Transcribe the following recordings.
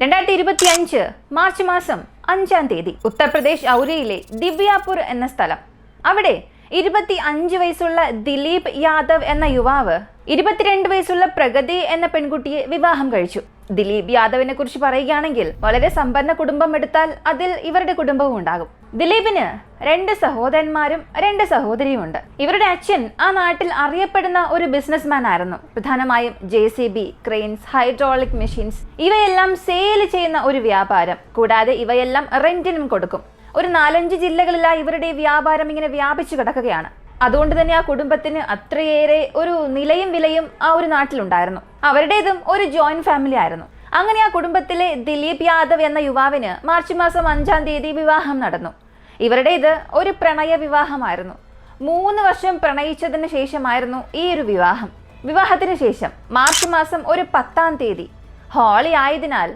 2025 March മാസം 5-ാം തീയതി ഉത്തർപ്രദേശ് ഔരയിലെ ദിവ്യാപൂർ എന്ന സ്ഥലം. അവിടെ 25 വയസ്സുള്ള ദിലീപ് യാദവ് എന്ന യുവാവ് 22 വയസ്സുള്ള പ്രഗതി എന്ന പെൺകുട്ടിയെ വിവാഹം കഴിച്ചു. ദിലീപ് യാദവിനെ കുറിച്ച് പറയുകയാണെങ്കിൽ വളരെ സമ്പന്ന കുടുംബം എടുത്താൽ അതിൽ ഇവരുടെ കുടുംബവും ഉണ്ടാകും. ദിലീപിന് 2 സഹോദരന്മാരും 2 സഹോദരിയുമുണ്ട്. ഇവരുടെ അച്ഛൻ ആ നാട്ടിൽ അറിയപ്പെടുന്ന ഒരു ബിസിനസ്മാൻ ആയിരുന്നു. പ്രധാനമായും JCB, ക്രെയിൻസ്, ഹൈഡ്രോളിക് മെഷീൻസ് ഇവയെല്ലാം സെയിൽ ചെയ്യുന്ന ഒരു വ്യാപാരം. കൂടാതെ ഇവയെല്ലാം റെന്റിനും കൊടുക്കും. ഒരു 4-5 ജില്ലകളിലായി ഇവരുടെ വ്യാപാരം ഇങ്ങനെ വ്യാപിച്ചു കിടക്കുകയാണ്. അതുകൊണ്ട് തന്നെ ആ കുടുംബത്തിന് അത്രയേറെ ഒരു നിലയും വിലയും ആ ഒരു നാട്ടിലുണ്ടായിരുന്നു. അവരുടേതും ഒരു ജോയിന്റ് ഫാമിലി ആയിരുന്നു. അങ്ങനെ ആ കുടുംബത്തിലെ ദിലീപ് യാദവ് എന്ന യുവാവിന് മാർച്ച് മാസം 5-ാം തീയതി വിവാഹം നടന്നു. ഇവരുടേത് ഒരു പ്രണയ വിവാഹമായിരുന്നു. 3 വർഷം പ്രണയിച്ചതിന് ശേഷമായിരുന്നു ഈ ഒരു വിവാഹം. വിവാഹത്തിന് ശേഷം മാർച്ച് മാസം 10-ാം തീയതി ഹോളി ആയതിനാൽ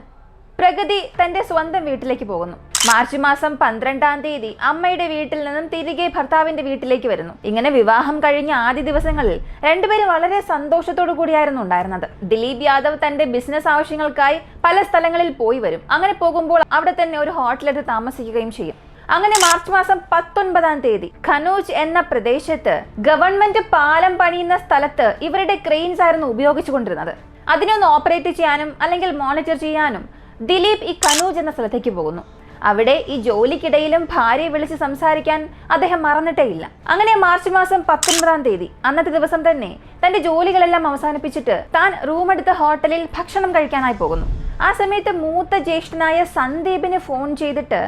പ്രഗതി തന്റെ സ്വന്തം വീട്ടിലേക്ക് പോകുന്നു. മാർച്ച് മാസം 12-ാം തീയതി അമ്മയുടെ വീട്ടിൽ നിന്നും തിരികെ ഭർത്താവിന്റെ വീട്ടിലേക്ക് വരുന്നു. ഇങ്ങനെ വിവാഹം കഴിഞ്ഞ ആദ്യ ദിവസങ്ങളിൽ രണ്ടുപേരും വളരെ സന്തോഷത്തോടു കൂടിയായിരുന്നു ഉണ്ടായിരുന്നത്. ദിലീപ് യാദവ് തന്റെ ബിസിനസ് ആവശ്യങ്ങൾക്കായി പല സ്ഥലങ്ങളിൽ പോയി വരും. അങ്ങനെ പോകുമ്പോൾ അവിടെ തന്നെ ഒരു ഹോട്ടലെടുത്ത് താമസിക്കുകയും ചെയ്യും. അങ്ങനെ മാർച്ച് മാസം 19-ാം തീയതി ഖനൂജ് എന്ന പ്രദേശത്ത് ഗവൺമെന്റ് പാലം പണിയുന്ന സ്ഥലത്ത് ഇവരുടെ ക്രെയിൻസ് ആയിരുന്നു ഉപയോഗിച്ചുകൊണ്ടിരുന്നത്. അതിനൊന്ന് ഓപ്പറേറ്റ് ചെയ്യാനും അല്ലെങ്കിൽ മോണിറ്റർ ചെയ്യാനും ദിലീപ് ഈ ഖനൂജ് എന്ന സ്ഥലത്തേക്ക് പോകുന്നു. അവിടെ ഈ ജോലിക്കിടയിലും ഭാര്യയെ വിളിച്ച് സംസാരിക്കാൻ അദ്ദേഹം മറന്നിട്ടേ ഇല്ല. അങ്ങനെ മാർച്ച് മാസം 19-ാം തീയതി അന്നത്തെ ദിവസം തന്നെ തന്റെ ജോലികളെല്ലാം അവസാനിപ്പിച്ചിട്ട് താൻ റൂമെടുത്ത ഹോട്ടലിൽ ഭക്ഷണം കഴിക്കാനായി പോകുന്നു. ആ സമയത്ത് മൂത്ത ജ്യേഷ്ഠനായ സന്ദീപിന് ഫോൺ ചെയ്തിട്ട്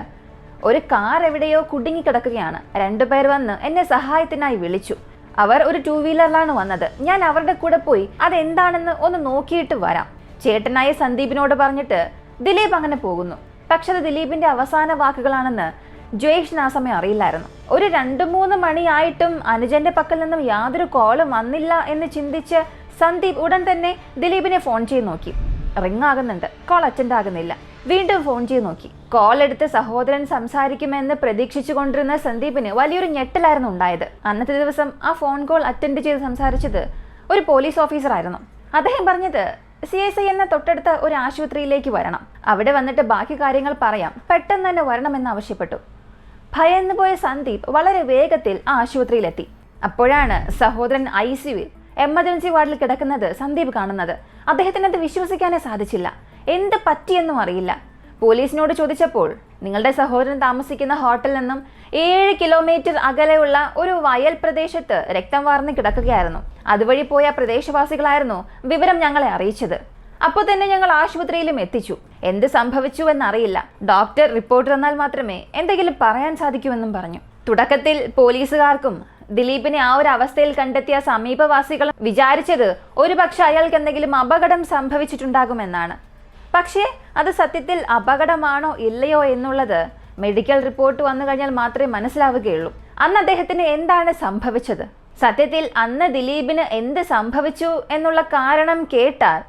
ഒരു കാർ എവിടെയോ കുടുങ്ങിക്കിടക്കുകയാണ്, 2 പേർ വന്ന് എന്നെ സഹായത്തിനായി വിളിച്ചു. അവർ ഒരു 2 വീലറിലാണ് വന്നത്. ഞാൻ അവരുടെ കൂടെ പോയി അതെന്താണെന്ന് ഒന്ന് നോക്കിയിട്ട് വരാം. ചേട്ടനായ സന്ദീപിനോട് പറഞ്ഞിട്ട് ദിലീപ് അങ്ങനെ പോകുന്നു. പക്ഷെ അത് ദിലീപിന്റെ അവസാന വാക്കുകളാണെന്ന് ജ്യേഷ്ഠന് ആ സമയം അറിയില്ലായിരുന്നു. ഒരു 2-3 മണിയായിട്ടും അനുജന്റെ പക്കൽ നിന്നും യാതൊരു കോളും വന്നില്ല എന്ന് ചിന്തിച്ച് സന്ദീപ് ഉടൻ തന്നെ ദിലീപിനെ ഫോൺ ചെയ്ത് നോക്കി. റിംഗ് ആകുന്നുണ്ട്, കോൾ അറ്റൻഡ് ആകുന്നില്ല. വീണ്ടും ഫോൺ ചെയ്ത് നോക്കി. കോൾ എടുത്ത് സഹോദരൻ സംസാരിക്കുമെന്ന് പ്രതീക്ഷിച്ചു കൊണ്ടിരുന്ന സന്ദീപിന് വലിയൊരു ഞെട്ടലായിരുന്നു ഉണ്ടായത്. അന്നത്തെ ദിവസം ആ ഫോൺ കോൾ അറ്റൻഡ് ചെയ്ത് സംസാരിച്ചത് ഒരു പോലീസ് ഓഫീസർ ആയിരുന്നു. അദ്ദേഹം പറഞ്ഞത് CSI എന്ന തൊട്ടടുത്ത ഒരു ആശുപത്രിയിലേക്ക് വരണം, അവിടെ വന്നിട്ട് ബാക്കി കാര്യങ്ങൾ പറയാം, പെട്ടെന്ന് തന്നെ വരണമെന്ന് ആവശ്യപ്പെട്ടു. ഭയന്നു പോയ സന്ദീപ് വളരെ വേഗത്തിൽ ആ ആശുപത്രിയിലെത്തി. അപ്പോഴാണ് സഹോദരൻ ICUവിൽ എമർജൻസി വാർഡിൽ കിടക്കുന്നത് സന്ദീപ് കാണുന്നത്. അദ്ദേഹത്തിന് അത് വിശ്വസിക്കാനേ സാധിച്ചില്ല. എന്ത് പറ്റിയെന്നും അറിയില്ല. പോലീസിനോട് ചോദിച്ചപ്പോൾ നിങ്ങളുടെ സഹോദരൻ താമസിക്കുന്ന ഹോട്ടലിൽ നിന്നും 7 കിലോമീറ്റർ അകലെയുള്ള ഒരു വയൽ പ്രദേശത്ത് രക്തം വാർന്ന് കിടക്കുകയായിരുന്നു. അതുവഴി പോയ പ്രദേശവാസികളായിരുന്നു വിവരം ഞങ്ങളെ അറിയിച്ചത്. അപ്പോൾ തന്നെ ഞങ്ങൾ ആശുപത്രിയിലും എത്തിച്ചു. എന്ത് സംഭവിച്ചു എന്നറിയില്ല. ഡോക്ടർ റിപ്പോർട്ട് തന്നാൽ മാത്രമേ എന്തെങ്കിലും പറയാൻ സാധിക്കൂവെന്നും പറഞ്ഞു. തുടക്കത്തിൽ പോലീസുകാർക്കും ദിലീപിനെ ആ ഒരു അവസ്ഥയിൽ കണ്ടെത്തിയ സമീപവാസികളും വിചാരിച്ചത് ഒരുപക്ഷെ അയാൾക്ക് എന്തെങ്കിലും അപകടം സംഭവിച്ചിട്ടുണ്ടാകുമെന്നാണ്. പക്ഷേ അത് സത്യത്തിൽ അപകടമാണോ ഇല്ലയോ എന്നുള്ളത് മെഡിക്കൽ റിപ്പോർട്ട് വന്നു കഴിഞ്ഞാൽ മാത്രമേ മനസ്സിലാവുകയുള്ളൂ. അന്ന് അദ്ദേഹത്തിന് എന്താണ് സംഭവിച്ചത്, സത്യത്തിൽ അന്ന് ദിലീപിന് എന്ത് സംഭവിച്ചു എന്നുള്ള കാരണം കേട്ടാൽ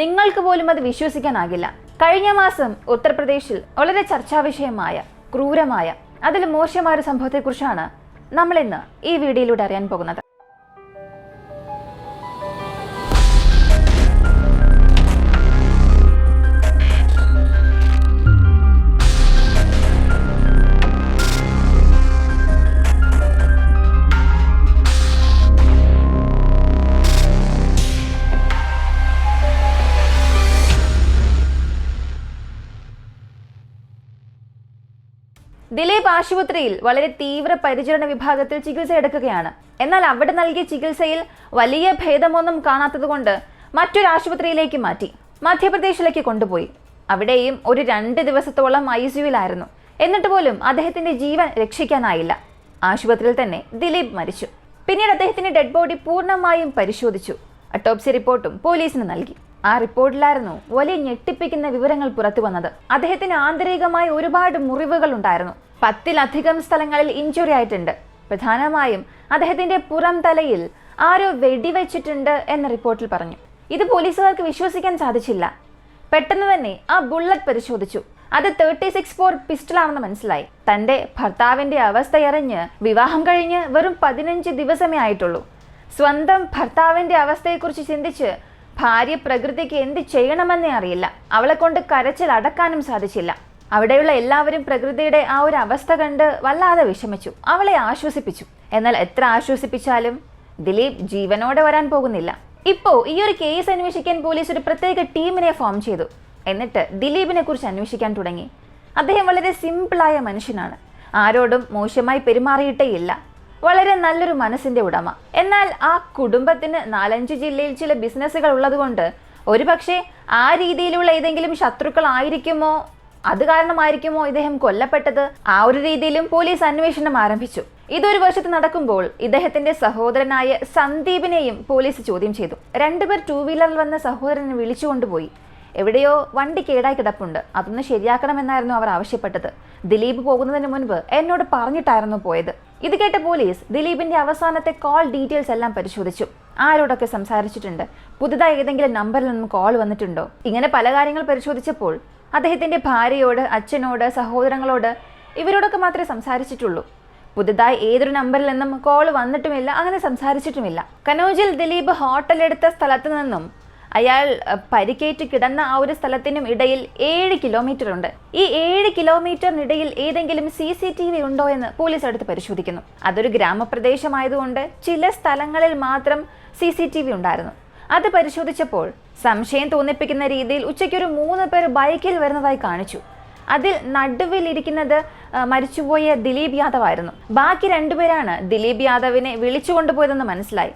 നിങ്ങൾക്ക് പോലും അത് വിശ്വസിക്കാനാകില്ല. കഴിഞ്ഞ മാസം ഉത്തർപ്രദേശിൽ വളരെ ചർച്ചാവിഷയമായ ക്രൂരമായ അതിൽ മോശമായ ഒരു സംഭവത്തെക്കുറിച്ചാണ് നമ്മളിന്ന് ഈ വീഡിയോയിലൂടെ അറിയാൻ പോകുന്നത്. ദിലീപ് ആശുപത്രിയിൽ വളരെ തീവ്ര പരിചരണ വിഭാഗത്തിൽ ചികിത്സ എടുക്കുകയാണ്. എന്നാൽ അവിടെ നൽകിയ ചികിത്സയിൽ വലിയ ഭേദമൊന്നും കാണാത്തതുകൊണ്ട് മറ്റൊരു ആശുപത്രിയിലേക്ക് മാറ്റി. മധ്യപ്രദേശിലേക്ക് കൊണ്ടുപോയി. അവിടെയും ഒരു 2 ദിവസത്തോളം ICUവിലായിരുന്നു. എന്നിട്ട് പോലും അദ്ദേഹത്തിന്റെ ജീവൻ രക്ഷിക്കാനായില്ല. ആശുപത്രിയിൽ തന്നെ ദിലീപ് മരിച്ചു. പിന്നീട് അദ്ദേഹത്തിന്റെ ഡെഡ് ബോഡി പൂർണ്ണമായും പരിശോധിച്ചു. ഓട്ടോപ്സി റിപ്പോർട്ടും പോലീസിന് നൽകി. ആ റിപ്പോർട്ടിലായിരുന്നു വലിയ ഞെട്ടിപ്പിക്കുന്ന വിവരങ്ങൾ പുറത്തു വന്നത്. അദ്ദേഹത്തിന് ആന്തരികമായി ഒരുപാട് മുറിവുകൾ ഉണ്ടായിരുന്നു. 10-ലധികം സ്ഥലങ്ങളിൽ ഇഞ്ചുറി ആയിട്ടുണ്ട്. പ്രധാനമായും അദ്ദേഹത്തിന്റെ പുറം തലയിൽ ആരോ വെടിവെച്ചിട്ടുണ്ട് എന്ന റിപ്പോർട്ടിൽ പറഞ്ഞു. ഇത് പോലീസുകാർക്ക് വിശ്വസിക്കാൻ സാധിച്ചില്ല. പെട്ടെന്ന് തന്നെ ആ ബുള്ളറ്റ് പരിശോധിച്ചു. അത് 36 പിസ്റ്റളാണെന്ന് മനസ്സിലായി. തന്റെ ഭർത്താവിന്റെ അവസ്ഥയറിഞ്ഞ് വിവാഹം കഴിഞ്ഞ് വെറും 15 ദിവസമേ ആയിട്ടുള്ളൂ. സ്വന്തം ഭർത്താവിന്റെ അവസ്ഥയെക്കുറിച്ച് ചിന്തിച്ച് ഭാര്യ പ്രകൃതിക്ക് എന്ത് ചെയ്യണമെന്നേ അറിയില്ല. അവളെ കൊണ്ട് കരച്ചിൽ അടക്കാനും സാധിച്ചില്ല. അവിടെയുള്ള എല്ലാവരും പ്രകൃതിയുടെ ആ ഒരു അവസ്ഥ കണ്ട് വല്ലാതെ വിഷമിച്ചു. അവളെ ആശ്വസിപ്പിച്ചു. എന്നാൽ എത്ര ആശ്വസിപ്പിച്ചാലും ദിലീപ് ജീവനോടെ വരാൻ പോകുന്നില്ല. ഇപ്പോൾ ഈ ഒരു കേസ് അന്വേഷിക്കാൻ പോലീസ് ഒരു പ്രത്യേക ടീമിനെ ഫോം ചെയ്തു. എന്നിട്ട് ദിലീപിനെ കുറിച്ച് അന്വേഷിക്കാൻ തുടങ്ങി. അദ്ദേഹം വളരെ സിമ്പിളായ മനുഷ്യനാണ്. ആരോടും മോശമായി പെരുമാറിയിട്ടേയില്ല. വളരെ നല്ലൊരു മനസ്സിന്റെ ഉടമ. എന്നാൽ ആ കുടുംബത്തിന് 4-5 ജില്ലയിൽ ചില ബിസിനസ്സുകൾ ഉള്ളതുകൊണ്ട് ഒരുപക്ഷെ ആ രീതിയിലുള്ള ഏതെങ്കിലും ശത്രുക്കളായിരിക്കുമോ, അത് കാരണമായിരിക്കുമോ ഇദ്ദേഹം കൊല്ലപ്പെട്ടത്. ആ ഒരു രീതിയിലും പോലീസ് അന്വേഷണം ആരംഭിച്ചു. ഇതൊരു വശത്ത് നടക്കുമ്പോൾ ഇദ്ദേഹത്തിന്റെ സഹോദരനായ സന്ദീപിനെയും പോലീസ് ചോദ്യം ചെയ്തു. 2 പേർ 2 വീലറിൽ വന്ന സഹോദരനെ വിളിച്ചുകൊണ്ടുപോയി. എവിടെയോ വണ്ടി കേടായി കിടപ്പുണ്ട്, അതൊന്ന് ശരിയാക്കണമെന്നായിരുന്നു അവർ ആവശ്യപ്പെട്ടത്. ദിലീപ് പോകുന്നതിന് മുൻപ് എന്നോട് പറഞ്ഞിട്ടായിരുന്നു പോയത്. ഇത് കേട്ട പോലീസ് ദിലീപിന്റെ അവസാനത്തെ കോൾ ഡീറ്റെയിൽസ് എല്ലാം പരിശോധിച്ചു. ആരോടൊക്കെ സംസാരിച്ചിട്ടുണ്ട്, പുതുതായി ഏതെങ്കിലും നമ്പറിൽ നിന്നും കോൾ വന്നിട്ടുണ്ടോ, ഇങ്ങനെ പല കാര്യങ്ങൾ പരിശോധിച്ചപ്പോൾ അദ്ദേഹത്തിന്റെ ഭാര്യയോട്, അച്ഛനോട്, സഹോദരങ്ങളോട്, ഇവരോടൊക്കെ മാത്രമേ സംസാരിച്ചിട്ടുള്ളൂ. പുതുതായി ഏതൊരു നമ്പറിൽ നിന്നും കോൾ വന്നിട്ടുമില്ല, അങ്ങനെ സംസാരിച്ചിട്ടുമില്ല. കനോജിൽ ദിലീപ് ഹോട്ടലെടുത്ത സ്ഥലത്ത് നിന്നും അയാൾ പരിക്കേറ്റ് കിടന്ന ആ ഒരു സ്ഥലത്തിനും ഇടയിൽ 7 കിലോമീറ്റർ ഉണ്ട്. ഈ 7 കിലോമീറ്ററിനിടയിൽ ഏതെങ്കിലും CCTV ഉണ്ടോ എന്ന് പോലീസ് എടുത്ത് പരിശോധിക്കുന്നു. അതൊരു ഗ്രാമപ്രദേശമായതുകൊണ്ട് ചില സ്ഥലങ്ങളിൽ മാത്രം CCTV ഉണ്ടായിരുന്നു. അത് പരിശോധിച്ചപ്പോൾ സംശയം തോന്നിപ്പിക്കുന്ന രീതിയിൽ ഉച്ചയ്ക്കൊരു 3 പേർ ബൈക്കിൽ വരുന്നതായി കാണിച്ചു. അതിൽ നടുവിലിരിക്കുന്നത് മരിച്ചുപോയ ദിലീപ് യാദവ് ആയിരുന്നു. ബാക്കി 2 പേരാണ് ദിലീപ് യാദവിനെ വിളിച്ചുകൊണ്ടുപോയതെന്ന് മനസ്സിലായി.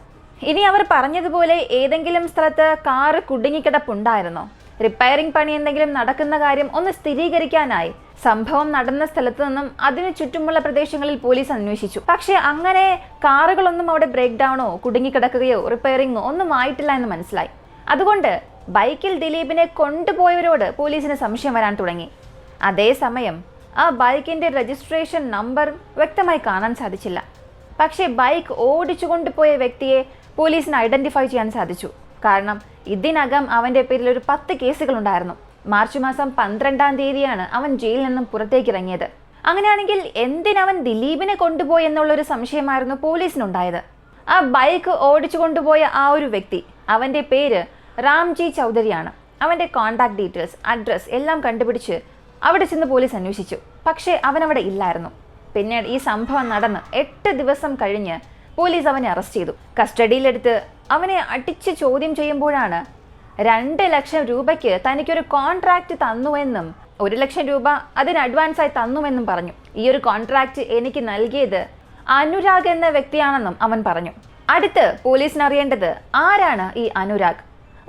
ഇനി അവർ പറഞ്ഞതുപോലെ ഏതെങ്കിലും സ്ഥലത്ത് കാറ് കുടുങ്ങിക്കിടപ്പുണ്ടായിരുന്നോ, റിപ്പയറിംഗ് പണി എന്തെങ്കിലും നടക്കുന്ന കാര്യം ഒന്ന് സ്ഥിരീകരിക്കാനായി സംഭവം നടന്ന സ്ഥലത്ത് നിന്നും അതിനു ചുറ്റുമുള്ള പ്രദേശങ്ങളിൽ പോലീസ് അന്വേഷിച്ചു. പക്ഷെ അങ്ങനെ കാറുകളൊന്നും അവിടെ ബ്രേക്ക് ഡൗണോ കുടുങ്ങിക്കിടക്കുകയോ റിപ്പയറിംഗോ ഒന്നും ആയിട്ടില്ല എന്ന് മനസ്സിലായി. അതുകൊണ്ട് ബൈക്കിൽ ദിലീപിനെ കൊണ്ടുപോയവരോട് പോലീസിന് സംശയം വരാൻ തുടങ്ങി. അതേസമയം ആ ബൈക്കിന്റെ രജിസ്ട്രേഷൻ നമ്പർ വ്യക്തമായി കാണാൻ സാധിച്ചില്ല. പക്ഷേ ബൈക്ക് ഓടിച്ചു കൊണ്ടുപോയ വ്യക്തിയെ പോലീസിന് ഐഡന്റിഫൈ ചെയ്യാൻ സാധിച്ചു. കാരണം ഇതിനകം അവന്റെ പേരിൽ ഒരു 10 കേസുകൾ ഉണ്ടായിരുന്നു. മാർച്ച് മാസം 12-ാം തീയതിയാണ് അവൻ ജയിലിൽ നിന്നും പുറത്തേക്ക് ഇറങ്ങിയത്. അങ്ങനെയാണെങ്കിൽ എന്തിനവൻ ദിലീപിനെ കൊണ്ടുപോയി എന്നുള്ളൊരു സംശയമായിരുന്നു പോലീസിനുണ്ടായത്. ആ ബൈക്ക് ഓടിച്ചു കൊണ്ടുപോയ ആ ഒരു വ്യക്തി, അവന്റെ പേര് രാംജി ചൗധരിയാണ്. അവന്റെ കോൺടാക്ട് ഡീറ്റെയിൽസ്, അഡ്രസ് എല്ലാം കണ്ടുപിടിച്ച് അവിടെ ചെന്ന് പോലീസ് അന്വേഷിച്ചു. പക്ഷേ അവനവിടെ ഇല്ലായിരുന്നു. പിന്നീട് ഈ സംഭവം നടന്ന് 8 ദിവസം കഴിഞ്ഞ് പോലീസ് അവനെ അറസ്റ്റ് ചെയ്തു. കസ്റ്റഡിയിലെടുത്ത് അവനെ അടിച്ച് ചോദ്യം ചെയ്യുമ്പോഴാണ് 2 ലക്ഷം രൂപയ്ക്ക് തനിക്കൊരു കോൺട്രാക്റ്റ് തന്നുവെന്നും 1 ലക്ഷം രൂപ അതിന് അഡ്വാൻസായി തന്നുവെന്നും പറഞ്ഞു. ഈ ഒരു കോൺട്രാക്റ്റ് എനിക്ക് നൽകിയത് അനുരാഗ് എന്ന വ്യക്തിയാണെന്നും അവൻ പറഞ്ഞു. അടുത്ത് പോലീസിന് അറിയേണ്ടത് ആരാണ് ഈ അനുരാഗ്.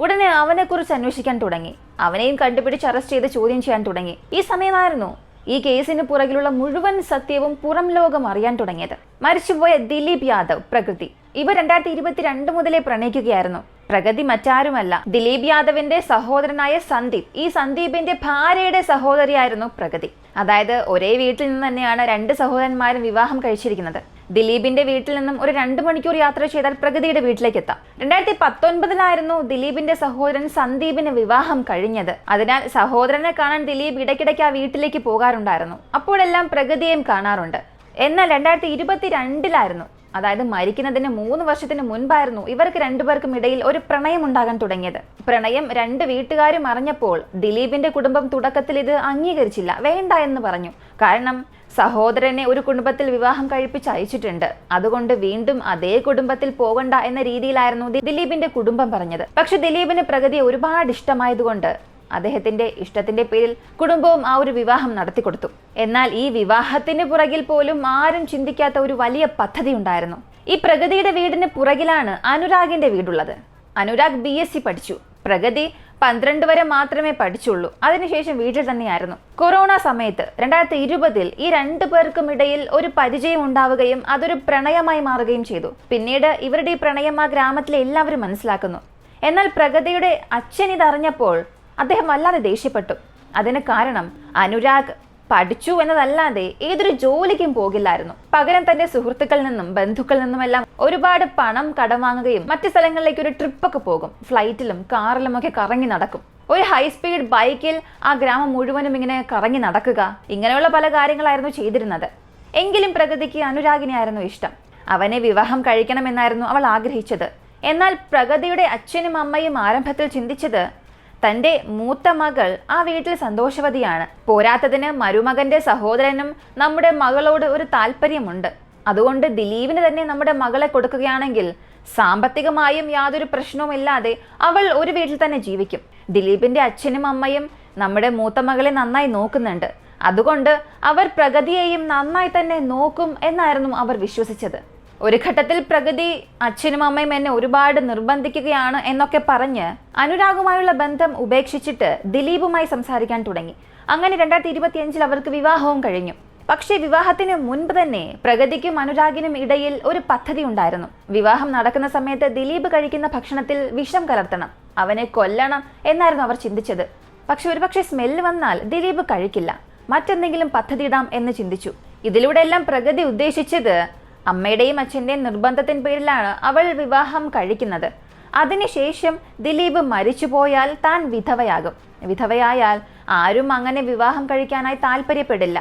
ഉടനെ അവനെക്കുറിച്ച് അന്വേഷിക്കാൻ തുടങ്ങി. അവനെയും കണ്ടുപിടിച്ച് അറസ്റ്റ് ചെയ്ത് ചോദ്യം ചെയ്യാൻ തുടങ്ങി. ഈ സമയമായിരുന്നു ഈ കേസിന് പുറകിലുള്ള മുഴുവൻ സത്യവും പുറം ലോകം അറിയാൻ തുടങ്ങിയത്. മരിച്ചുപോയ ദിലീപ് യാദവ്, പ്രകൃതി, ഇവർ 2022 മുതലേ പ്രണയിക്കുകയായിരുന്നു. പ്രഗതി മറ്റാരുമല്ല, ദിലീപ് യാദവിന്റെ സഹോദരനായ സന്ദീപ്. ഈ സന്ദീപിന്റെ ഭാര്യയുടെ സഹോദരിയായിരുന്നു പ്രഗതി. അതായത് ഒരേ വീട്ടിൽ നിന്ന് തന്നെയാണ് 2 സഹോദരന്മാരും വിവാഹം കഴിച്ചിരിക്കുന്നത്. ദിലീപിന്റെ വീട്ടിൽ നിന്നും ഒരു 2 മണിക്കൂർ യാത്ര ചെയ്താൽ പ്രഗതിയുടെ വീട്ടിലേക്ക് എത്താം. 2019-ലായിരുന്നു ദിലീപിന്റെ സഹോദരൻ സന്ദീപിന് വിവാഹം കഴിഞ്ഞത്. അതിനാൽ സഹോദരനെ കാണാൻ ദിലീപ് ഇടയ്ക്കിടയ്ക്ക് ആ വീട്ടിലേക്ക് പോകാറുണ്ടായിരുന്നു. അപ്പോഴെല്ലാം പ്രഗതിയെയും കാണാറുണ്ട്. എന്നാൽ 2022-ലായിരുന്നു, അതായത് മരിക്കുന്നതിന് 3 വർഷത്തിന് മുൻപായിരുന്നു ഇവർക്ക് 2 പേർക്കും ഇടയിൽ ഒരു പ്രണയം ഉണ്ടാകാൻ തുടങ്ങിയത്. പ്രണയം 2 വീട്ടുകാരും അറിഞ്ഞപ്പോൾ ദിലീപിന്റെ കുടുംബം തുടക്കത്തിൽ ഇത് അംഗീകരിച്ചില്ല, വേണ്ട എന്ന് പറഞ്ഞു. കാരണം സഹോദരനെ ഒരു കുടുംബത്തിൽ വിവാഹം കഴിപ്പിച്ച് അയച്ചിട്ടുണ്ട്, അതുകൊണ്ട് വീണ്ടും അതേ കുടുംബത്തിൽ പോകണ്ട എന്ന രീതിയിലായിരുന്നു ദിലീപിന്റെ കുടുംബം പറഞ്ഞത്. പക്ഷെ ദിലീപിന് പ്രഗതിയെ ഒരുപാട് ഇഷ്ടമായതുകൊണ്ട് അദ്ദേഹത്തിന്റെ ഇഷ്ടത്തിന്റെ പേരിൽ കുടുംബവും ആ ഒരു വിവാഹം നടത്തിക്കൊടുത്തു. എന്നാൽ ഈ വിവാഹത്തിന് പുറകിൽ പോലും ആരും ചിന്തിക്കാത്ത ഒരു വലിയ പദ്ധതി ഉണ്ടായിരുന്നു. ഈ പ്രഗതിയുടെ വീടിന് പുറകിലാണ് അനുരാഗിന്റെ വീടുള്ളത്. അനുരാഗ് BSc പഠിച്ചു. പ്രഗതി 12 വരെ മാത്രമേ പഠിച്ചുള്ളൂ. അതിനുശേഷം വീട്ടിൽ തന്നെയായിരുന്നു. കൊറോണ സമയത്ത് 2020-ൽ ഈ 2 പേർക്കും ഇടയിൽ ഒരു പരിചയം ഉണ്ടാവുകയും അതൊരു പ്രണയമായി മാറുകയും ചെയ്തു. പിന്നീട് ഇവരുടെ ഈ പ്രണയം ആ ഗ്രാമത്തിലെ എല്ലാവരും മനസ്സിലാക്കുന്നു. എന്നാൽ പ്രഗതിയുടെ അച്ഛൻ ഇതറിഞ്ഞപ്പോൾ അദ്ദേഹം വല്ലാതെ ദേഷ്യപ്പെട്ടു. അതിന് കാരണം അനുരാഗ് പഠിച്ചു എന്നതല്ലാതെ ഏതൊരു ജോലിക്കും പോകില്ലായിരുന്നു. പകരം തന്റെ സുഹൃത്തുക്കളിൽ നിന്നും ബന്ധുക്കളിൽ നിന്നുമെല്ലാം ഒരുപാട് പണം കടം വാങ്ങുകയും മറ്റു സ്ഥലങ്ങളിലേക്ക് ഒരു ട്രിപ്പൊക്കെ പോകും. ഫ്ലൈറ്റിലും കാറിലും ഒക്കെ കറങ്ങി നടക്കും. ഒരു ഹൈ സ്പീഡ് ബൈക്കിൽ ആ ഗ്രാമം മുഴുവനും ഇങ്ങനെ കറങ്ങി നടക്കുക, ഇങ്ങനെയുള്ള പല കാര്യങ്ങളായിരുന്നു ചെയ്തിരുന്നത്. എങ്കിലും പ്രഗതിക്ക് അനുരാഗിനെ ആയിരുന്നു ഇഷ്ടം. അവനെ വിവാഹം കഴിക്കണമെന്നായിരുന്നു അവൾ ആഗ്രഹിച്ചത്. എന്നാൽ പ്രഗതിയുടെ അച്ഛനും അമ്മയും ആരംഭത്തിൽ ചിന്തിച്ചത് തൻ്റെ മൂത്ത മകൾ ആ വീട്ടിൽ സന്തോഷവതിയാണ്, പോരാത്തതിന് മരുമകന്റെ സഹോദരനും നമ്മുടെ മകളോട് ഒരു താല്പര്യമുണ്ട്, അതുകൊണ്ട് ദിലീപിന് തന്നെ നമ്മുടെ മകളെ കൊടുക്കുകയാണെങ്കിൽ സാമ്പത്തികമായും യാതൊരു പ്രശ്നവുമില്ലാതെ അവൾ ഒരു വീട്ടിൽ തന്നെ ജീവിക്കും. ദിലീപിന്റെ അച്ഛനും അമ്മയും നമ്മുടെ മൂത്ത മകളെ നന്നായി നോക്കുന്നുണ്ട്, അതുകൊണ്ട് അവർ പ്രഗതിയെയും നന്നായി തന്നെ നോക്കും എന്നായിരുന്നു അവർ വിശ്വസിച്ചത്. ഒരു ഘട്ടത്തിൽ പ്രഗതി അച്ഛനും അമ്മയും എന്നെ ഒരുപാട് നിർബന്ധിക്കുകയാണ് എന്നൊക്കെ പറഞ്ഞ് അനുരാഗുമായുള്ള ബന്ധം ഉപേക്ഷിച്ചിട്ട് ദിലീപുമായി സംസാരിക്കാൻ തുടങ്ങി. അങ്ങനെ 2025 അവർക്ക് വിവാഹവും കഴിഞ്ഞു. പക്ഷേ വിവാഹത്തിന് മുൻപ് തന്നെ പ്രഗതിക്കും അനുരാഗിനും ഇടയിൽ ഒരു പദ്ധതി ഉണ്ടായിരുന്നു. വിവാഹം നടക്കുന്ന സമയത്ത് ദിലീപ് കഴിക്കുന്ന ഭക്ഷണത്തിൽ വിഷം കലർത്തണം, അവനെ കൊല്ലണം എന്നായിരുന്നു അവർ ചിന്തിച്ചത്. പക്ഷെ ഒരുപക്ഷെ സ്മെല്ല് വന്നാൽ ദിലീപ് കഴിക്കില്ല, മറ്റെന്തെങ്കിലും പദ്ധതിയിടാം എന്ന് ചിന്തിച്ചു. ഇതിലൂടെ എല്ലാം പ്രഗതി ഉദ്ദേശിച്ചത് അമ്മയുടെയും അച്ഛൻ്റെയും നിർബന്ധത്തിൻ പേരിലാണ് അവൾ വിവാഹം കഴിക്കുന്നത്. അതിനുശേഷം ദിലീപ് മരിച്ചുപോയാൽ താൻ വിധവയാകും. വിധവയായാൽ ആരും അങ്ങനെ വിവാഹം കഴിക്കാനായി താല്പര്യപ്പെടില്ല.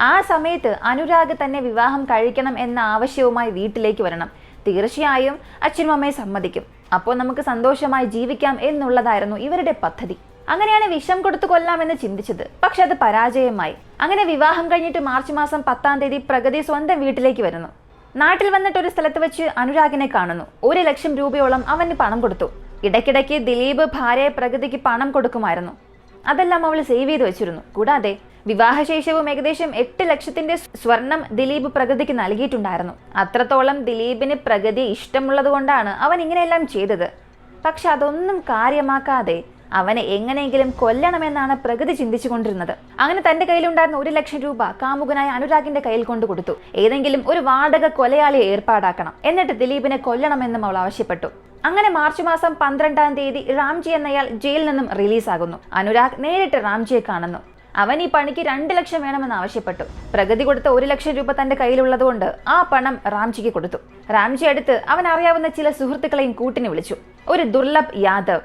ആ സമയത്ത് അനുരാഗ് തന്നെ വിവാഹം കഴിക്കണം എന്ന ആവശ്യവുമായി വീട്ടിലേക്ക് വരണം. തീർച്ചയായും അച്ഛനും അമ്മയെ സമ്മതിക്കും. അപ്പോൾ നമുക്ക് സന്തോഷമായി ജീവിക്കാം എന്നുള്ളതായിരുന്നു ഇവരുടെ പദ്ധതി. അങ്ങനെയാണ് വിഷം കൊടുത്തു കൊല്ലാമെന്ന് ചിന്തിച്ചത്. പക്ഷെ അത് പരാജയമായി. അങ്ങനെ വിവാഹം കഴിഞ്ഞിട്ട് മാർച്ച് മാസം 10-ാം തീയതി പ്രഗതി സ്വന്തം വീട്ടിലേക്ക് വരുന്നു. നാട്ടിൽ വന്നിട്ട് ഒരു സ്ഥലത്ത് വെച്ച് അനുരാഗിനെ കാണുന്നു. 1 ലക്ഷം രൂപയോളം അവന് പണം കൊടുത്തു. ഇടയ്ക്കിടയ്ക്ക് ദിലീപ് ഭാര്യയെ പ്രഗതിക്ക് പണം കൊടുക്കുമായിരുന്നു. അതെല്ലാം അവൾ സേവ് ചെയ്ത് വെച്ചിരുന്നു. കൂടാതെ വിവാഹശേഷവും ഏകദേശം 8 ലക്ഷത്തിന്റെ സ്വർണം ദിലീപ് പ്രഗതിക്ക് നൽകിയിട്ടുണ്ടായിരുന്നു. അത്രത്തോളം ദിലീപിന് പ്രഗതി ഇഷ്ടമുള്ളത് കൊണ്ടാണ് അവൻ ഇങ്ങനെയെല്ലാം ചെയ്തത്. പക്ഷെ അതൊന്നും കാര്യമാക്കാതെ അവനെ എങ്ങനെയെങ്കിലും കൊല്ലണമെന്നാണ് പ്രഗതി ചിന്തിച്ചു കൊണ്ടിരുന്നത്. അങ്ങനെ തന്റെ കയ്യിലുണ്ടായിരുന്ന 1 ലക്ഷം രൂപ കാമുകനായ അനുരാഗിന്റെ കയ്യിൽ കൊണ്ടു കൊടുത്തു. ഏതെങ്കിലും ഒരു വാടക കൊലയാളിയെ ഏർപ്പാടാക്കണം, എന്നിട്ട് ദിലീപിനെ കൊല്ലണമെന്നും അവൾ ആവശ്യപ്പെട്ടു. അങ്ങനെ മാർച്ച് മാസം 12-ാം തീയതി റാംജി എന്നയാൾ ജയിലിൽ നിന്നും റിലീസാകുന്നു. അനുരാഗ് നേരിട്ട് റാംജിയെ കാണുന്നു. അവൻ ഈ പണിക്ക് 2 ലക്ഷം വേണമെന്ന് ആവശ്യപ്പെട്ടു. പ്രഗതി കൊടുത്ത 1 ലക്ഷം രൂപ തന്റെ കയ്യിലുള്ളതുകൊണ്ട് ആ പണം റാംജിക്ക് കൊടുത്തു. റാംജി അടുത്ത് അവൻ അറിയാവുന്ന ചില സുഹൃത്തുക്കളെയും കൂട്ടിന് വിളിച്ചു. ഒരു ദുർലഭ് യാദവ്,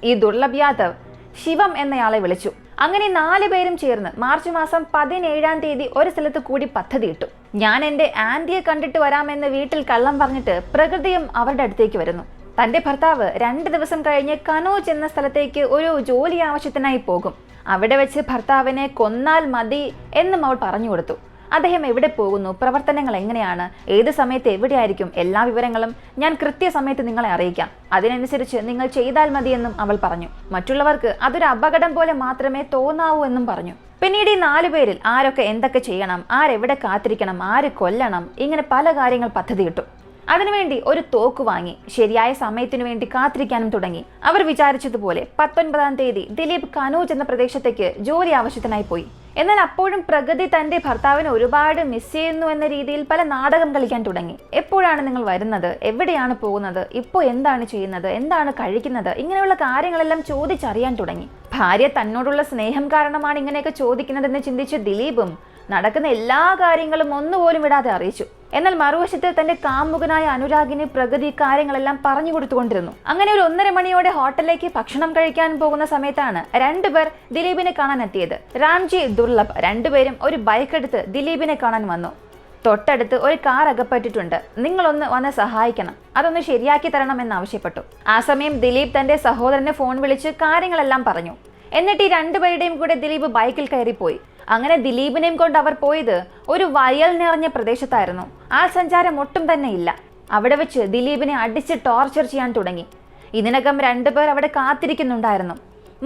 ഈ ദുർലഭ് യാദവ് ശിവം എന്നയാളെ വിളിച്ചു. അങ്ങനെ 4 പേരും ചേർന്ന് മാർച്ച് മാസം 17-ാം തീയതി ഒരു സ്ഥലത്ത് കൂടി പദ്ധതിയിട്ടു. ഞാൻ എന്റെ ആന്റിയെ കണ്ടിട്ട് വരാമെന്ന് വീട്ടിൽ കള്ളം പറഞ്ഞിട്ട് പ്രകൃതിയും അവരുടെ അടുത്തേക്ക് വരുന്നു. തന്റെ ഭർത്താവ് 2 ദിവസം കഴിഞ്ഞ് കനോജ് എന്ന സ്ഥലത്തേക്ക് ഒരു ജോലി ആവശ്യത്തിനായി പോകും. അവിടെ വെച്ച് ഭർത്താവിനെ കൊന്നാൽ മതി എന്നും അവൾ പറഞ്ഞു കൊടുത്തു. അദ്ദേഹം എവിടെ പോകുന്നു, പ്രവർത്തനങ്ങൾ എങ്ങനെയാണ്, ഏത് സമയത്ത് എവിടെയായിരിക്കും, എല്ലാ വിവരങ്ങളും ഞാൻ കൃത്യസമയത്ത് നിങ്ങളെ അറിയിക്കാം, അതിനനുസരിച്ച് നിങ്ങൾ ചെയ്താൽ മതിയെന്നും അവൾ പറഞ്ഞു. മറ്റുള്ളവർക്ക് അതൊരു അപകടം പോലെ മാത്രമേ തോന്നാവൂ എന്നും പറഞ്ഞു. പിന്നീട് ഈ 4 പേരിൽ ആരൊക്കെ എന്തൊക്കെ ചെയ്യണം, ആരെവിടെ കാത്തിരിക്കണം, ആര് കൊല്ലണം, ഇങ്ങനെ പല കാര്യങ്ങൾ പദ്ധതിയിട്ടു. അതിനുവേണ്ടി ഒരു തോക്ക് വാങ്ങി ശരിയായ സമയത്തിനു വേണ്ടി കാത്തിരിക്കാനും തുടങ്ങി. അവർ വിചാരിച്ചതുപോലെ 19-ാം തീയതി ദിലീപ് കനോജ് എന്ന പ്രദേശത്തേക്ക് ജോലി ആവശ്യത്തിനായി പോയി. എന്നാൽ അപ്പോഴും പ്രഗതി തന്റെ ഭർത്താവിനെ ഒരുപാട് മിസ് ചെയ്യുന്നു എന്ന രീതിയിൽ പല നാടകം കളിക്കാൻ തുടങ്ങി. എപ്പോഴാണ് നിങ്ങൾ വരുന്നത്, എവിടെയാണ് പോകുന്നത്, ഇപ്പോൾ എന്താണ് ചെയ്യുന്നത്, എന്താണ് കഴിക്കുന്നത്, ഇങ്ങനെയുള്ള കാര്യങ്ങളെല്ലാം ചോദിച്ചറിയാൻ തുടങ്ങി. ഭാര്യ തന്നോടുള്ള സ്നേഹം കാരണമാണ് ഇങ്ങനെയൊക്കെ ചോദിക്കുന്നതെന്ന് ചിന്തിച്ച് ദിലീപും നടക്കുന്ന എല്ലാ കാര്യങ്ങളും ഒന്നുപോലും വിടാതെ അറിയിച്ചു. എന്നാൽ മറുവശത്ത് തന്റെ കാമുകനായ അനുരാഗിന് പ്രഗതി കാര്യങ്ങളെല്ലാം പറഞ്ഞു കൊടുത്തുകൊണ്ടിരുന്നു. അങ്ങനെ ഒരു 1:30 മണിയോടെ ഹോട്ടലിലേക്ക് ഭക്ഷണം കഴിക്കാൻ പോകുന്ന സമയത്താണ് 2 പേർ ദിലീപിനെ കാണാൻ എത്തിയത്. റാംജി, ദുർലഭ് 2 പേരും ഒരു ബൈക്ക് എടുത്ത് ദിലീപിനെ കാണാൻ വന്നു. തൊട്ടടുത്ത് ഒരു കാർ അകപ്പെട്ടിട്ടുണ്ട്, നിങ്ങളൊന്ന് വന്ന് സഹായിക്കണം, അതൊന്ന് ശരിയാക്കി തരണമെന്ന് ആവശ്യപ്പെട്ടു. ആ സമയം ദിലീപ് തന്റെ സഹോദരനെ ഫോൺ വിളിച്ച് കാര്യങ്ങളെല്ലാം പറഞ്ഞു. എന്നിട്ട് ഈ 2 പേരുടെയും കൂടെ ദിലീപ് ബൈക്കിൽ കയറിപ്പോയി. അങ്ങനെ ദിലീപിനെയും കൊണ്ട് അവർ പോയത് ഒരു വയൽ നിറഞ്ഞ പ്രദേശത്തായിരുന്നു. ആൾ സഞ്ചാരം ഒട്ടും തന്നെ ഇല്ല. അവിടെ വെച്ച് ദിലീപിനെ അടിച്ച് ടോർച്ചർ ചെയ്യാൻ തുടങ്ങി. ഇതിനകം 2 പേർ അവിടെ കാത്തിരിക്കുന്നുണ്ടായിരുന്നു.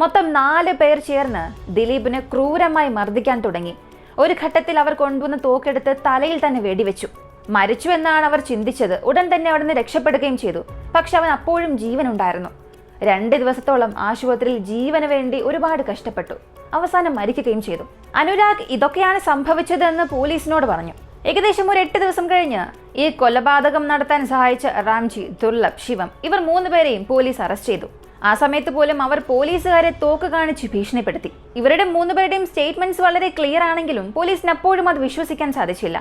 മൊത്തം 4 പേർ ചേർന്ന് ദിലീപിനെ ക്രൂരമായി മർദ്ദിക്കാൻ തുടങ്ങി. ഒരു ഘട്ടത്തിൽ അവർ കൊണ്ടുവന്ന തോക്കെടുത്ത് തലയിൽ തന്നെ വെടിവെച്ചു. മരിച്ചു എന്നാണ് അവർ ചിന്തിച്ചത്. ഉടൻ തന്നെ അവിടെ നിന്ന് രക്ഷപ്പെടുകയും ചെയ്തു. പക്ഷെ അവൻ അപ്പോഴും ജീവനുണ്ടായിരുന്നു. 2 ദിവസത്തോളം ആശുപത്രിയിൽ ജീവന് വേണ്ടി ഒരുപാട് കഷ്ടപ്പെട്ടു. അവസാനം മരിക്കുകയും ചെയ്തു. അനുരാഗ് ഇതൊക്കെയാണ് സംഭവിച്ചതെന്ന് പോലീസിനോട് പറഞ്ഞു. ഏകദേശം ഒരു 8 ദിവസം കഴിഞ്ഞ് ഈ കൊലപാതകം നടത്താൻ സഹായിച്ച റാംജി, ദുർലഭ്, ശിവം ഇവർ 3 പേരെയും പോലീസ് അറസ്റ്റ് ചെയ്തു. ആ സമയത്ത് പോലും അവർ പോലീസുകാരെ തോക്ക് കാണിച്ച് ഭീഷണിപ്പെടുത്തി. ഇവരുടെ 3 പേരുടെയും സ്റ്റേറ്റ്മെന്റ്സ് വളരെ ക്ലിയർ ആണെങ്കിലും പോലീസിന് അപ്പോഴും അത് വിശ്വസിക്കാൻ സാധിച്ചില്ല.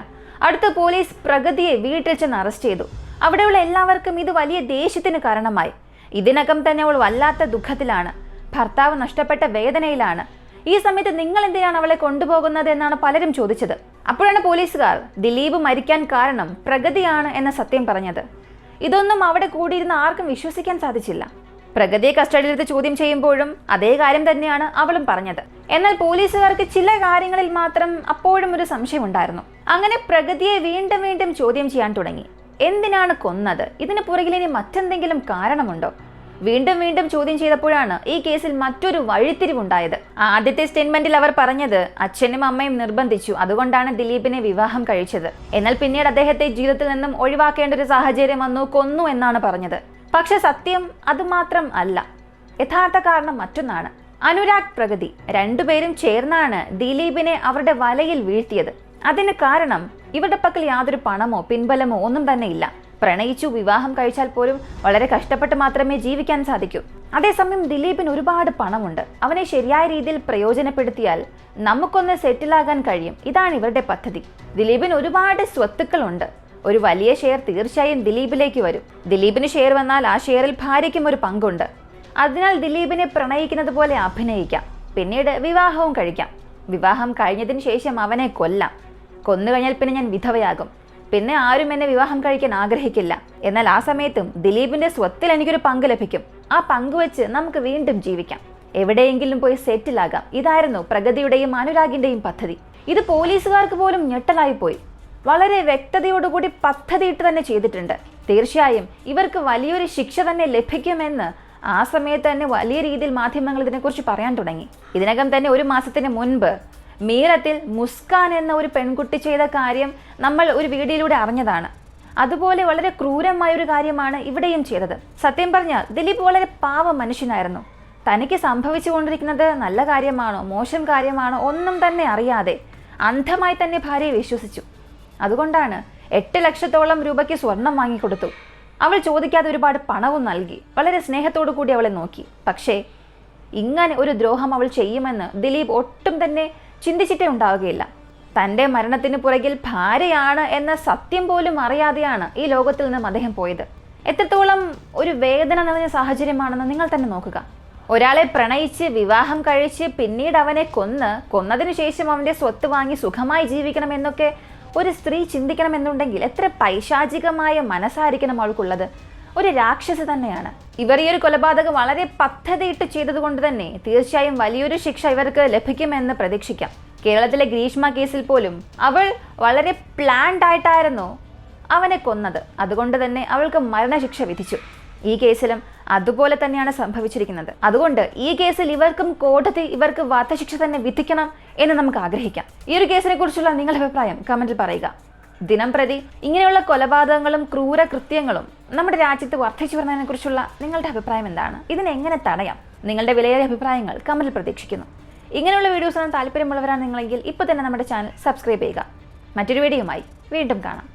അടുത്ത പോലീസ് പ്രഗതിയെ വീട്ടിൽ ചെന്ന് അറസ്റ്റ് ചെയ്തു. അവിടെയുള്ള എല്ലാവർക്കും ഇത് വലിയ ദേഷ്യത്തിന് കാരണമായി. ഇതിനകം തന്നെ അവൾ വല്ലാത്ത ദുഃഖത്തിലാണ്, ഭർത്താവ് നഷ്ടപ്പെട്ട വേദനയിലാണ്. ഈ സമയത്ത് നിങ്ങൾ എന്തിനാണ് അവളെ കൊണ്ടുപോകുന്നത് എന്നാണ് പലരും ചോദിച്ചത്. അപ്പോഴാണ് പോലീസുകാർ ദിലീപ് മരിക്കാൻ കാരണം പ്രഗതിയാണ് എന്ന സത്യം പറഞ്ഞത്. ഇതൊന്നും അവിടെ കൂടിയിരുന്ന ആർക്കും വിശ്വസിക്കാൻ സാധിച്ചില്ല. പ്രഗതിയെ കസ്റ്റഡിയിലെടുത്ത് ചോദ്യം ചെയ്യുമ്പോഴും അതേ കാര്യം തന്നെയാണ് അവളും പറഞ്ഞത്. എന്നാൽ പോലീസുകാർക്ക് ചില കാര്യങ്ങളിൽ മാത്രം അപ്പോഴും ഒരു സംശയമുണ്ടായിരുന്നു. അങ്ങനെ പ്രഗതിയെ വീണ്ടും വീണ്ടും ചോദ്യം ചെയ്യാൻ തുടങ്ങി. എന്തിനാണ് കൊന്നത്? ഇതിന് പുറകിൽ ഇനി മറ്റെന്തെങ്കിലും കാരണമുണ്ടോ? വീണ്ടും വീണ്ടും ചോദ്യം ചെയ്തപ്പോഴാണ് ഈ കേസിൽ മറ്റൊരു വഴിത്തിരിവുണ്ടായത്. ആദ്യത്തെ സ്റ്റേറ്റ്മെന്റിൽ അവർ പറഞ്ഞത് അച്ഛനും അമ്മയും നിർബന്ധിച്ചു, അതുകൊണ്ടാണ് ദിലീപിനെ വിവാഹം കഴിച്ചത്. എന്നാൽ പിന്നീട് അദ്ദേഹത്തെ ജീവിതത്തിൽ നിന്നും ഒഴിവാക്കേണ്ട ഒരു സാഹചര്യം വന്നു, കൊന്നു എന്നാണ് പറഞ്ഞത്. പക്ഷെ സത്യം അതുമാത്രം അല്ല. യഥാർത്ഥ കാരണം മറ്റൊന്നാണ്. അനുരാഗ്, പ്രഗതി രണ്ടുപേരും ചേർന്നാണ് ദിലീപിനെ അവരുടെ വലയിൽ വീഴ്ത്തിയത്. അതിന് കാരണം ഇവരുടെ പക്കൽ യാതൊരു പണമോ പിൻബലമോ ഒന്നും തന്നെ ഇല്ല. പ്രണയിച്ചു വിവാഹം കഴിച്ചാൽ പോലും വളരെ കഷ്ടപ്പെട്ട് മാത്രമേ ജീവിക്കാൻ സാധിക്കൂ. അതേസമയം ദിലീപിന് ഒരുപാട് പണമുണ്ട്. അവനെ ശരിയായ രീതിയിൽ പ്രയോജനപ്പെടുത്തിയാൽ നമുക്കൊന്ന് സെറ്റിലാകാൻ കഴിയും. ഇതാണ് ഇവരുടെ പദ്ധതി. ദിലീപിന് ഒരുപാട് സ്വത്തുക്കളുണ്ട്. ഒരു വലിയ ഷെയർ തീർച്ചയായും ദിലീപിലേക്ക് വരും. ദിലീപിന് ഷെയർ വന്നാൽ ആ ഷെയറിൽ ഭാര്യയ്ക്കും ഒരു പങ്കുണ്ട്. അതിനാൽ ദിലീപിനെ പ്രണയിക്കുന്നത് പോലെ അഭിനയിക്കാം, പിന്നീട് വിവാഹവും കഴിക്കാം. വിവാഹം കഴിഞ്ഞതിന് ശേഷം അവനെ കൊല്ലാം. കൊന്നുകഴിഞ്ഞാൽ പിന്നെ ഞാൻ വിധവയാകും, പിന്നെ ആരും എന്നെ വിവാഹം കഴിക്കാൻ ആഗ്രഹിക്കില്ല. എന്നാൽ ആ സമയത്തും ദിലീപിന്റെ സ്വത്തിൽ എനിക്കൊരു പങ്ക് ലഭിക്കും. ആ പങ്ക് വെച്ച് നമുക്ക് വീണ്ടും ജീവിക്കാം, എവിടെയെങ്കിലും പോയി സെറ്റിലാകാം. ഇതായിരുന്നു പ്രഗതിയുടെയും അനുരാഗിന്റെയും പദ്ധതി. ഇത് പോലീസുകാർക്ക് പോലും ഞെട്ടലായി പോയി. വളരെ വ്യക്തതയോടുകൂടി പദ്ധതിയിട്ട് തന്നെ ചെയ്തിട്ടുണ്ട്. തീർച്ചയായും ഇവർക്ക് വലിയൊരു ശിക്ഷ തന്നെ ലഭിക്കുമെന്ന് ആ സമയത്ത് തന്നെ വലിയ രീതിയിൽ മാധ്യമങ്ങൾ ഇതിനെക്കുറിച്ച് പറയാൻ തുടങ്ങി. ഇതിനകം തന്നെ ഒരു മാസത്തിന് മുൻപ് മീറത്തിൽ മുസ്കാൻ എന്ന ഒരു പെൺകുട്ടി ചെയ്ത കാര്യം നമ്മൾ ഒരു വീഡിയോയിലൂടെ അറിഞ്ഞതാണ്. അതുപോലെ വളരെ ക്രൂരമായ ഒരു കാര്യമാണ് ഇവിടെയും ചെയ്തത്. സത്യം പറഞ്ഞാൽ ദിലീപ് വളരെ പാവ മനുഷ്യനായിരുന്നു. തനിക്ക് സംഭവിച്ചുകൊണ്ടിരിക്കുന്നത് നല്ല കാര്യമാണോ മോശം കാര്യമാണോ ഒന്നും തന്നെ അറിയാതെ അന്ധമായി തന്നെ ഭാര്യയെ വിശ്വസിച്ചു. അതുകൊണ്ടാണ് 8 ലക്ഷത്തോളം രൂപയ്ക്ക് സ്വർണം വാങ്ങിക്കൊടുത്തു. അവൾ ചോദിക്കാതെ ഒരുപാട് പണവും നൽകി. വളരെ സ്നേഹത്തോടു കൂടി അവളെ നോക്കി. പക്ഷേ ഇങ്ങനെ ഒരു ദ്രോഹം അവൾ ചെയ്യുമെന്ന് ദിലീപ് ഒട്ടും തന്നെ ചിന്തിച്ചിട്ടേ ഉണ്ടാവുകയില്ല. തൻ്റെ മരണത്തിന് പുറകിൽ ഭാര്യയാണ് എന്ന സത്യം പോലും അറിയാതെയാണ് ഈ ലോകത്തിൽ നിന്നും അദ്ദേഹം പോയത്. എത്രത്തോളം ഒരു വേദന നിറഞ്ഞ സാഹചര്യമാണെന്ന് നിങ്ങൾ തന്നെ നോക്കുക. ഒരാളെ പ്രണയിച്ച് വിവാഹം കഴിച്ച് പിന്നീട് അവനെ കൊന്നതിന് ശേഷം അവൻ്റെ സ്വത്ത് വാങ്ങി സുഖമായി ജീവിക്കണമെന്നൊക്കെ ഒരു സ്ത്രീ ചിന്തിക്കണമെന്നുണ്ടെങ്കിൽ എത്ര പൈശാചികമായ മനസ്സായിരിക്കണം അവൾക്കുള്ളത്. ഒരു രാക്ഷസ തന്നെയാണ് ഇവർ. ഈ ഒരു കൊലപാതകം വളരെ പദ്ധതിയിട്ട് ചെയ്തതുകൊണ്ട് തന്നെ തീർച്ചയായും വലിയൊരു ശിക്ഷ ഇവർക്ക് ലഭിക്കുമെന്ന് പ്രതീക്ഷിക്കാം. കേരളത്തിലെ ഗ്രീഷ്മ കേസിൽ പോലും അവൾ വളരെ പ്ലാൻഡ് ആയിട്ടായിരുന്നു അവനെ കൊന്നത്. അതുകൊണ്ട് തന്നെ അവൾക്ക് മരണശിക്ഷ വിധിച്ചു. ഈ കേസിലും അതുപോലെ തന്നെയാണ് സംഭവിച്ചിരിക്കുന്നത്. അതുകൊണ്ട് ഈ കേസിൽ ഇവർക്കും കോടതി ഇവർക്ക് വധശിക്ഷ തന്നെ വിധിക്കണം എന്ന് നമുക്ക് ആഗ്രഹിക്കാം. ഈ ഒരു കേസിനെ കുറിച്ചുള്ള നിങ്ങളുടെ അഭിപ്രായം കമന്റിൽ പറയുക. ദിനം പ്രതി ഇങ്ങനെയുള്ള കൊലപാതകങ്ങളും ക്രൂര കൃത്യങ്ങളും നമ്മുടെ രാജ്യത്ത് വർദ്ധിച്ചു വരുന്നതിനെ കുറിച്ചുള്ള നിങ്ങളുടെ അഭിപ്രായം എന്താണ്? ഇതിനെങ്ങനെ തടയാം? നിങ്ങളുടെ വിലയേറിയ അഭിപ്രായങ്ങൾ കമന്റിൽ പ്രതീക്ഷിക്കുന്നു. ഇങ്ങനെയുള്ള വീഡിയോസിന് താല്പര്യമുള്ളവരാണ് നിങ്ങളെങ്കിൽ ഇപ്പോൾ തന്നെ നമ്മുടെ ചാനൽ സബ്സ്ക്രൈബ് ചെയ്യുക. മറ്റൊരു വീഡിയോയുമായി വീണ്ടും കാണാം.